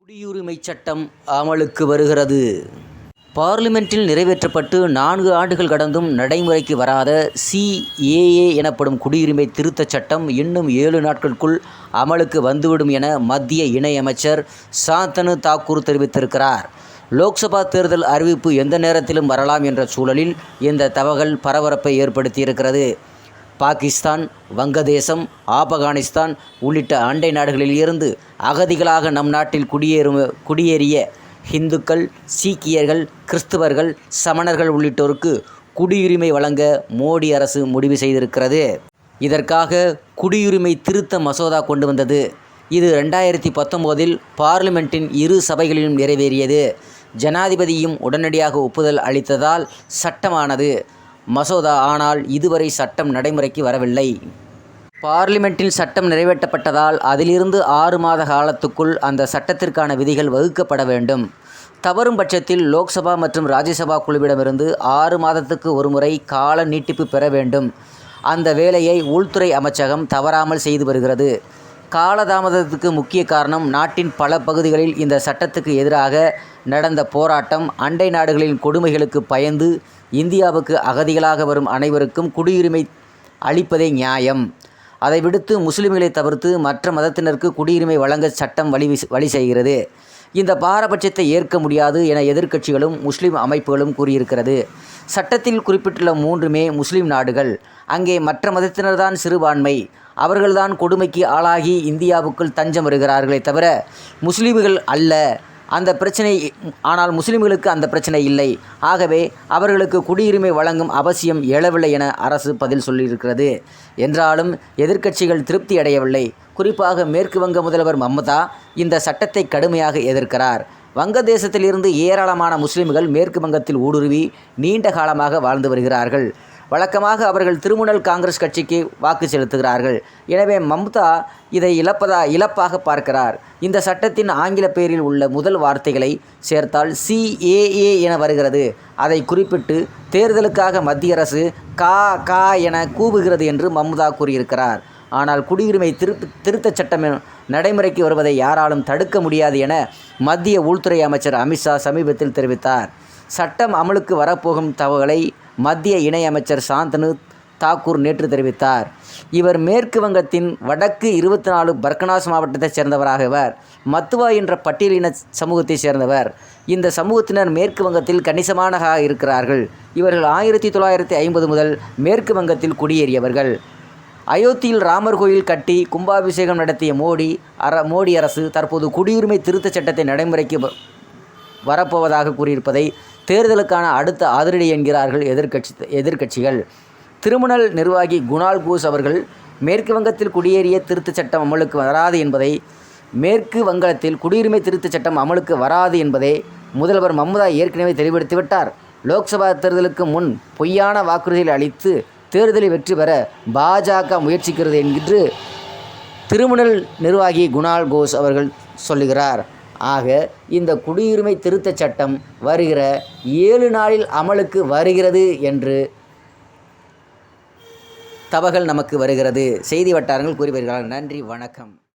குடியுரிமை சட்டம் அமலுக்கு வருகிறது. பார்லிமென்ட்டில் நிறைவேற்றப்பட்டு 4 ஆண்டுகள் கடந்தும் நடைமுறைக்கு வராத சிஏஏ எனப்படும் குடியுரிமை திருத்தச் சட்டம் இன்னும் 7 நாட்களுக்குள் அமலுக்கு வந்துவிடும் என மத்திய இணையமைச்சர் சாந்தனு தாக்கூர் தெரிவித்திருக்கிறார். லோக்சபா தேர்தல் அறிவிப்பு எந்த நேரத்திலும் வரலாம் என்ற சூழலில் இந்த தகவல் பரபரப்பை ஏற்படுத்தியிருக்கிறது. பாகிஸ்தான், வங்கதேசம், ஆப்கானிஸ்தான் உள்ளிட்ட அண்டை நாடுகளில் இருந்து அகதிகளாக நம் நாட்டில் குடியேறிய இந்துக்கள், சீக்கியர்கள், கிறிஸ்தவர்கள், சமணர்கள் உள்ளிட்டோருக்கு குடியுரிமை வழங்க மோடி அரசு முடிவு செய்திருக்கிறது. இதற்காக குடியுரிமை திருத்த மசோதா கொண்டு வந்தது. இது 2019இல் பார்லிமென்ட்டின் இரு சபைகளிலும் நிறைவேறியது. ஜனாதிபதியும் உடனடியாக ஒப்புதல் அளித்ததால் சட்டமானது மசோதா. ஆனால் இதுவரை சட்டம் நடைமுறைக்கு வரவில்லை. பார்லிமென்ட்டில் சட்டம் நிறைவேற்றப்பட்டதால் அதிலிருந்து 6 மாத காலத்துக்குள் அந்த சட்டத்திற்கான விதிகள் வகுக்கப்பட வேண்டும். தவறும் பட்சத்தில் லோக்சபா மற்றும் ராஜ்யசபா குழுவிடமிருந்து 6 மாதத்துக்கு ஒருமுறை கால நீட்டிப்பு பெற வேண்டும். அந்த வேலையை உள்துறை அமைச்சகம் தவறாமல் செய்து வருகிறது. காலதாமதத்துக்கு முக்கிய காரணம் நாட்டின் பல பகுதிகளில் இந்த சட்டத்துக்கு எதிராக நடந்த போராட்டம். அண்டை நாடுகளின் கொடுமைகளுக்கு பயந்து இந்தியாவுக்கு அகதிகளாக வரும் அனைவருக்கும் குடியுரிமை அளிப்பதே நியாயம். அதை விடுத்து முஸ்லிம்களை தவிர்த்து மற்ற மதத்தினருக்கு குடியுரிமை வழங்க சட்டம் வழி செய்கிறது. இந்த பாரபட்சத்தை ஏற்க முடியாது என எதிர்க்கட்சிகளும் முஸ்லிம் அமைப்புகளும் கூறியிருக்கிறது. சட்டத்தில் குறிப்பிட்டுள்ள 3மே முஸ்லிம் நாடுகள். அங்கே மற்ற மதத்தினர்தான் சிறுபான்மை. அவர்கள்தான் கொடுமைக்கு ஆளாகி இந்தியாவுக்குள் தஞ்சம் வருகிறார்களே தவிர முஸ்லிம்கள் அல்ல. அந்த பிரச்சனை ஆனால் முஸ்லிம்களுக்கு அந்த பிரச்சனை இல்லை. ஆகவே அவர்களுக்கு குடியுரிமை வழங்கும் அவசியம் எழவில்லை என அரசு பதில் சொல்லியிருக்கிறது. என்றாலும் எதிர்க்கட்சிகள் திருப்தி அடையவில்லை. குறிப்பாக மேற்கு வங்க முதல்வர் மம்தா இந்த சட்டத்தை கடுமையாக எதிர்க்கிறார். வங்கதேசத்திலிருந்து ஏராளமான முஸ்லிம்கள் மேற்கு வங்கத்தில் ஊடுருவி நீண்ட காலமாக வாழ்ந்து வருகிறார்கள். வழக்கமாக அவர்கள் திரிணாமுல் காங்கிரஸ் கட்சிக்கு வாக்கு செலுத்துகிறார்கள். எனவே மம்தா இதை இழப்பாக பார்க்கிறார். இந்த சட்டத்தின் ஆங்கில பெயரில் உள்ள முதல் வார்த்தைகளை சேர்த்தால் சிஏஏ என வருகிறது. அதை குறிப்பிட்டு தேர்தலுக்காக மத்திய அரசு கா என கூவுகிறது என்று மம்தா கூறியிருக்கிறார். ஆனால் குடியுரிமை திருத்தச் சட்டம் நடைமுறைக்கு வருவதை யாராலும் தடுக்க முடியாது என மத்திய உள்துறை அமைச்சர் அமித்ஷா சமீபத்தில் தெரிவித்தார். சட்டம் அமலுக்கு வரப்போகும் தகவலை மத்திய இணையமைச்சர் சாந்தனு தாக்கூர் நேற்று தெரிவித்தார். இவர் மேற்கு வங்கத்தின் வடக்கு 24 பர்கனாஸ் மாவட்டத்தைச் சேர்ந்தவராகவர். மத்துவா என்ற பட்டியலின சமூகத்தைச் சேர்ந்தவர். இந்த சமூகத்தினர் மேற்கு வங்கத்தில் கணிசமாக இருக்கிறார்கள். இவர்கள் 1950 முதல் மேற்கு வங்கத்தில் குடியேறியவர்கள். அயோத்தியில் ராமர் கோயில் கட்டி கும்பாபிஷேகம் நடத்திய மோடி அரசு தற்போது குடியுரிமை திருத்தச் சட்டத்தை நடைமுறைக்கு வரப்போவதாக கூறியிருப்பதை தேர்தலுக்கான அடுத்த அதிரடி என்கிறார்கள் எதிர்க்கட்சிகள். திரிணாமுல் நிர்வாகி குணால் கோஷ் அவர்கள் மேற்கு வங்கத்தில் குடியேறிய திருத்தச் சட்டம் அமலுக்கு வராது என்பதை குடியுரிமை திருத்தச் சட்டம் அமலுக்கு வராது என்பதை முதல்வர் மம்தா ஏற்கனவே தெளிவுபடுத்திவிட்டார். லோக்சபா தேர்தலுக்கு முன் பொய்யான வாக்குறுதிகளை அளித்து தேர்தலில் வெற்றி பெற பாஜக முயற்சிக்கிறது என்று திரிணாமுல் நிர்வாகி குணால் கோஷ் அவர்கள் சொல்லுகிறார். ஆக இந்த குடியுரிமை திருத்தச் சட்டம் வருகிற 7 நாளில் அமலுக்கு வருகிறது என்று தகவல் நமக்கு வருகிறது. செய்தி வட்டாரங்கள் கூறி வருகிறார்கள். நன்றி, வணக்கம்.